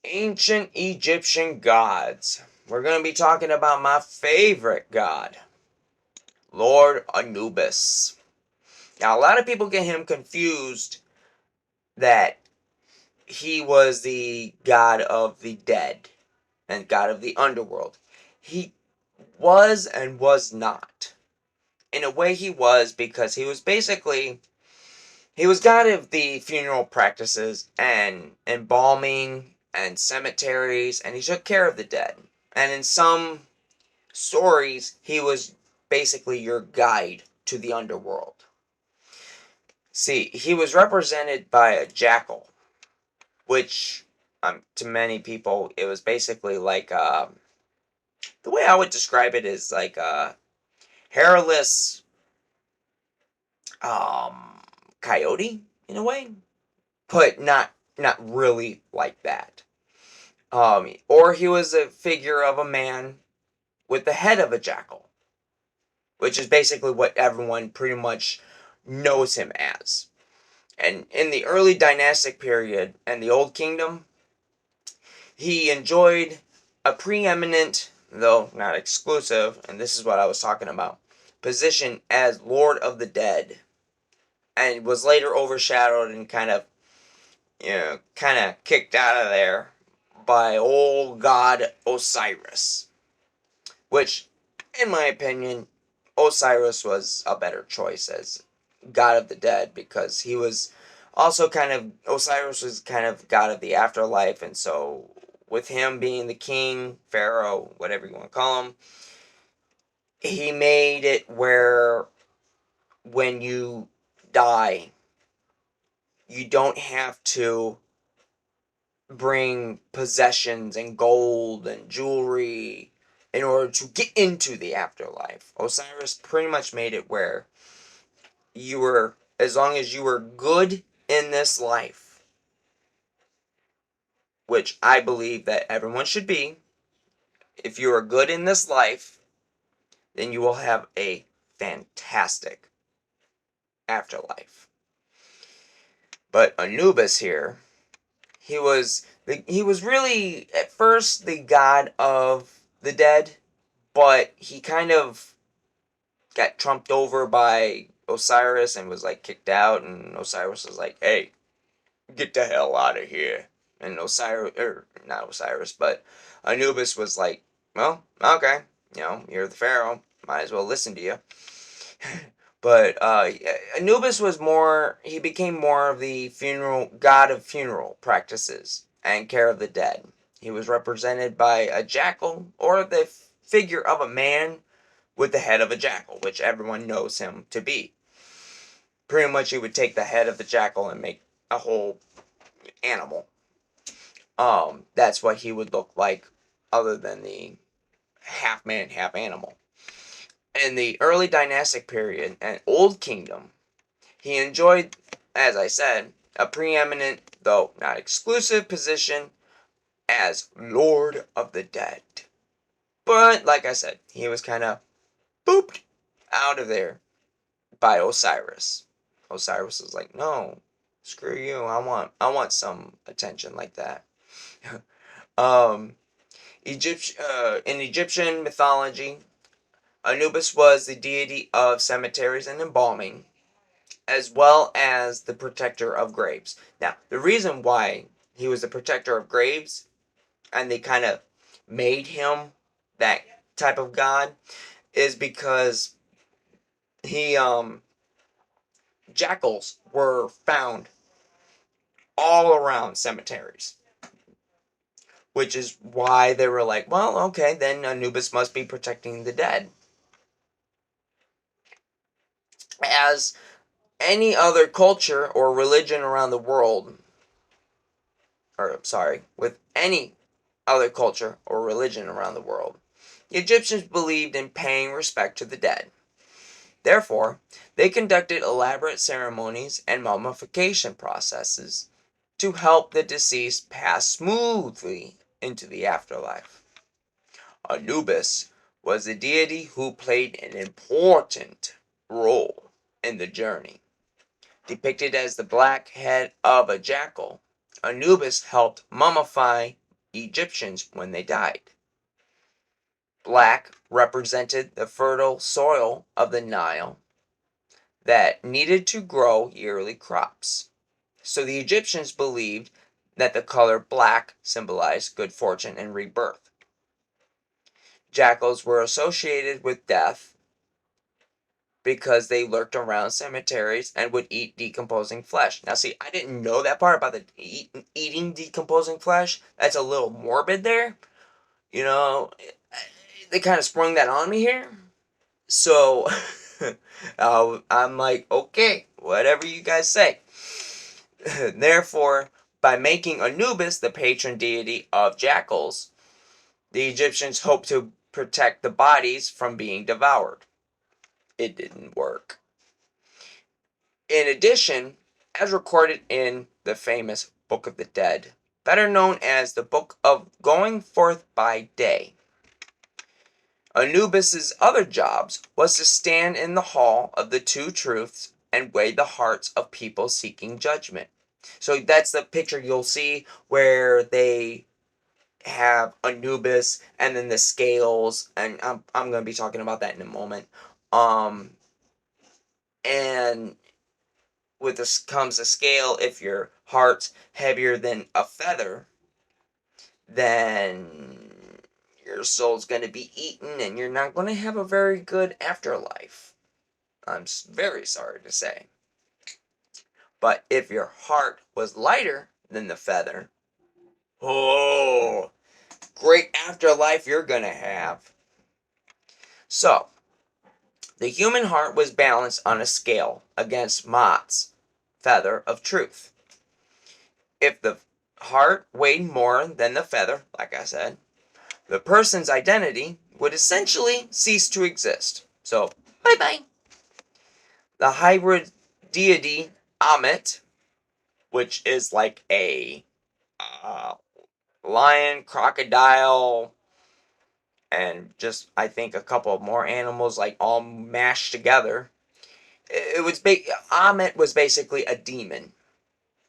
Ancient Egyptian gods. We're going to be talking about my favorite god, Lord Anubis. Now, a lot of people get him confused that he was the god of the dead and god of the underworld. He was and was not. In a way, he was, because he was god of the funeral practices and embalming and cemeteries, and he took care of the dead. And in some stories, he was basically your guide to the underworld. See, he was represented by a jackal, which to many people, it was basically like the way I would describe it is like a hairless coyote in a way, but not really like that. Or he was a figure of a man with the head of a jackal, which is basically what everyone pretty much knows him as. And in the early dynastic period and the Old Kingdom, he enjoyed a preeminent, though not exclusive, and this is what I was talking about, position as Lord of the Dead, and was later overshadowed and kind of kicked out of there by old god Osiris, which, in my opinion, Osiris was a better choice as god of the dead, because he was also Osiris was kind of god of the afterlife, and so with him being the king, pharaoh, whatever you want to call him, he made it where when you die, you don't have to bring possessions and gold and jewelry in order to get into the afterlife. Osiris pretty much made it where you were, as long as you were good in this life, which I believe that everyone should be, if you are good in this life, then you will have a fantastic afterlife. But Anubis here, he was really at first the god of the dead, but he kind of got trumped over by Osiris and was like kicked out, and Osiris was like, "Hey, get the hell out of here." And Osiris, or not Osiris, but Anubis was like, "Well, okay, you're the pharaoh, might as well listen to you." But Anubis was more, he became more of the god of funeral practices and care of the dead. He was represented by a jackal, or the figure of a man with the head of a jackal, which everyone knows him to be. Pretty much he would take the head of the jackal and make a whole animal. That's what he would look like, other than the half man, half animal. In the early dynastic period and Old Kingdom, he enjoyed, as I said, a preeminent, though not exclusive, position as Lord of the Dead. But, like I said, he was kind of booped out of there by Osiris. Osiris was like, "No, screw you. I want some attention like that." um, in Egyptian mythology, Anubis was the deity of cemeteries and embalming, as well as the protector of graves. Now, the reason why he was the protector of graves, and they kind of made him that type of god, is because he jackals were found all around cemeteries, which is why they were like, well, okay, then Anubis must be protecting the dead. As any other culture or religion around the world, or sorry, with any other culture or religion around the world, the Egyptians believed in paying respect to the dead. Therefore, they conducted elaborate ceremonies and mummification processes to help the deceased pass smoothly into the afterlife. Anubis was a deity who played an important role in the journey. Depicted as the black head of a jackal, Anubis helped mummify Egyptians when they died. Black represented the fertile soil of the Nile that needed to grow yearly crops. So the Egyptians believed that the color black symbolized good fortune and rebirth. Jackals were associated with death because they lurked around cemeteries and would eat decomposing flesh. Now, see, I didn't know that part about the eating decomposing flesh. That's a little morbid there. You know, they kind of sprung that on me here. So, I'm like, okay, whatever you guys say. Therefore, by making Anubis the patron deity of jackals, the Egyptians hoped to protect the bodies from being devoured. It didn't work. In addition, as recorded in the famous Book of the Dead, better known as the Book of Going Forth by Day, Anubis's other jobs was to stand in the hall of the two truths and weigh the hearts of people seeking judgment. So that's the picture you'll see where they have Anubis and then the scales, and I'm going to be talking about that in a moment. And with this comes a scale. If your heart's heavier than a feather, then your soul's going to be eaten and you're not going to have a very good afterlife. I'm very sorry to say. But if your heart was lighter than the feather, oh, great afterlife you're going to have. So, the human heart was balanced on a scale against Ma'at's feather of truth. If the heart weighed more than the feather, like I said, the person's identity would essentially cease to exist. So, bye-bye. The hybrid deity Amet, which is like a lion, crocodile, and just, I think, a couple of more animals, like all mashed together. Amet was basically a demon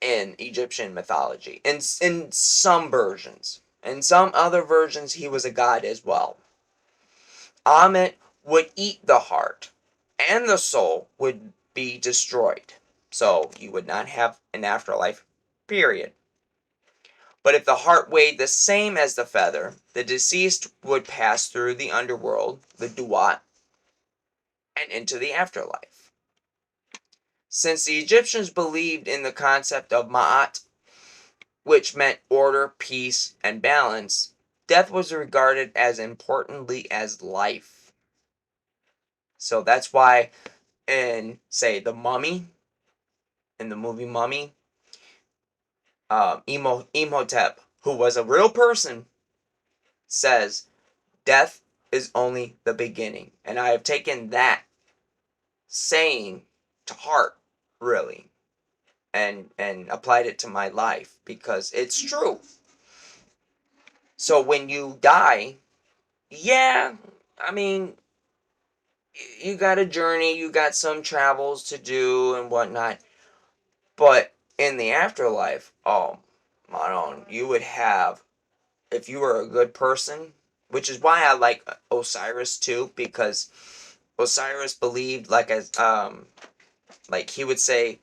in Egyptian mythology. In some versions. In some other versions, he was a god as well. Amet would eat the heart, and the soul would be destroyed. So you would not have an afterlife, period. But if the heart weighed the same as the feather, the deceased would pass through the underworld, the Duat, and into the afterlife. Since the Egyptians believed in the concept of Ma'at, which meant order, peace, and balance, death was regarded as importantly as life. So that's why in, say, The Mummy, in the movie Mummy, Imhotep, who was a real person, says, death is only the beginning. And I have taken that saying to heart, really, and applied it to my life because it's true. So when you die, yeah, I mean, you got a journey, you got some travels to do and whatnot, but in the afterlife, oh, my own, you would have, if you were a good person, which is why I like Osiris too, because Osiris believed, like he would say,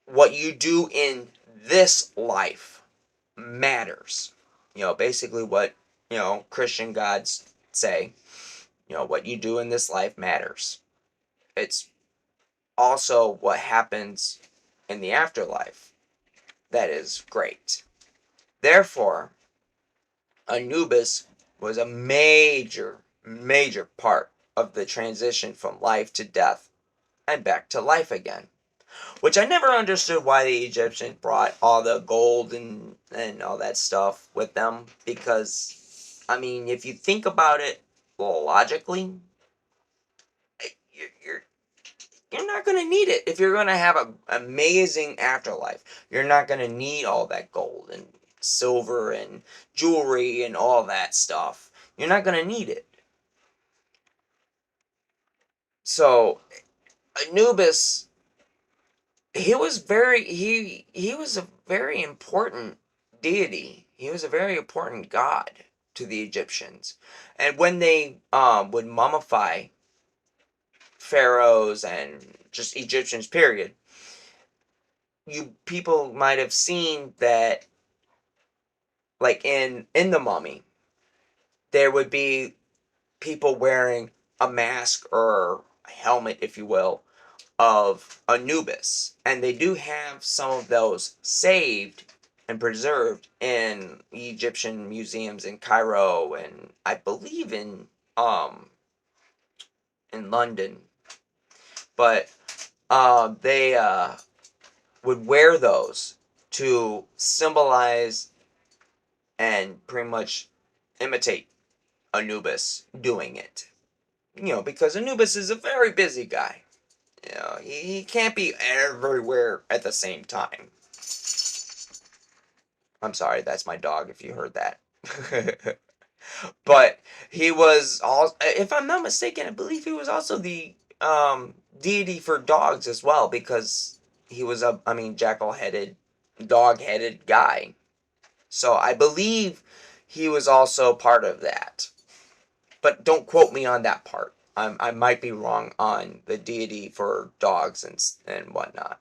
what you do in this life matters. Basically what, Christian gods say, what you do in this life matters. It's also what happens in the afterlife that is great. Therefore, Anubis was a major, major part of the transition from life to death and back to life again. Which I never understood why the Egyptians brought all the gold and all that stuff with them. Because, I mean, if you think about it logically, you're, you're not going to need it. If you're going to have an amazing afterlife, you're not going to need all that gold and silver and jewelry and all that stuff. You're not going to need it. So, Anubis, he was a very important deity. He was a very important god to the Egyptians. And when they would mummify pharaohs and just Egyptians, period, you people might have seen that, like in the mummy, there would be people wearing a mask or a helmet, if you will, of Anubis. And they do have some of those saved and preserved in Egyptian museums in Cairo, and I believe um in London. But they would wear those to symbolize and pretty much imitate Anubis doing it. Because Anubis is a very busy guy. He can't be everywhere at the same time. I'm sorry, that's my dog if you heard that. But he was all, if I'm not mistaken, I believe he was also the deity for dogs as well, because he was jackal-headed, dog-headed guy. So I believe he was also part of that. But don't quote me on that part. I might be wrong on the deity for dogs and whatnot.